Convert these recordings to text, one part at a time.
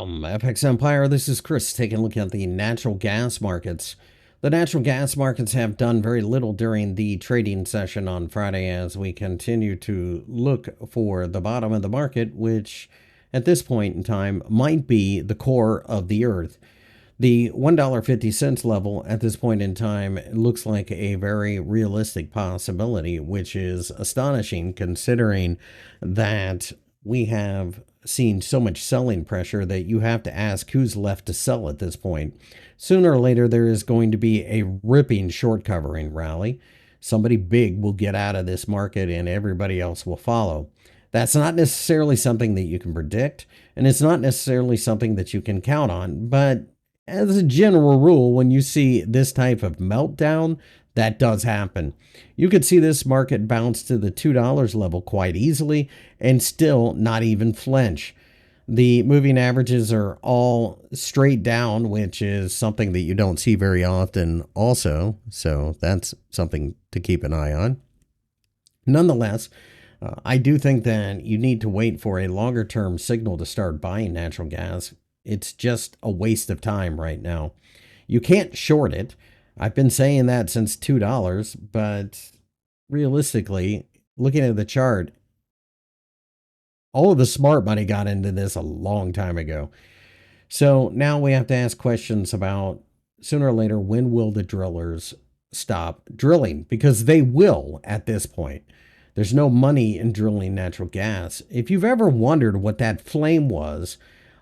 From FXEmpire, this is Chris taking a look at the natural gas markets. The natural gas markets have done very little during the trading session on Friday as we continue to look for the bottom of the market, which at this point in time might be the core of the earth. The $1.50 level at this point in time looks like a very realistic possibility, which is astonishing considering that we have seen so much selling pressure that you have to ask who's left to sell at this point. Sooner or later, there is going to be a ripping short covering rally. Somebody big will get out of this market and everybody else will follow. That's not necessarily something that you can predict, and it's not necessarily something that you can count on, but as a general rule, when you see this type of meltdown, that does happen. You could see this market bounce to the $2 level quite easily and still not even flinch. The moving averages are all straight down, which is something that you don't see very often also. So that's something to keep an eye on. Nonetheless, I do think that you need to wait for a longer term signal to start buying natural gas. It's just a waste of time right now. You can't short it. I've been saying that since $2, but realistically, looking at the chart, all of the smart money got into this a long time ago. So now we have to ask questions about sooner or later, when will the drillers stop drilling? Because they will at this point. There's no money in drilling natural gas. If you've ever wondered what that flame was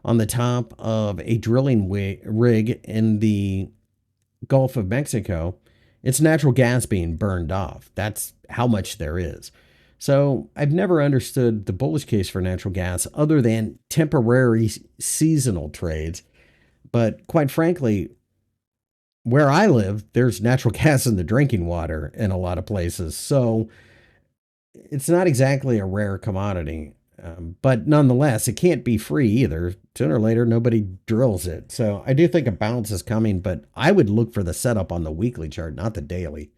on the top of a drilling rig in the Gulf of Mexico, it's natural gas being burned off. That's how much there is. So I've never understood the bullish case for natural gas other than temporary seasonal trades. But quite frankly, where I live, there's natural gas in the drinking water in a lot of places. So it's not exactly a rare commodity. But nonetheless, it can't be free either. Sooner or later, nobody drills it. So I do think a bounce is coming, but I would look for the setup on the weekly chart, not the daily.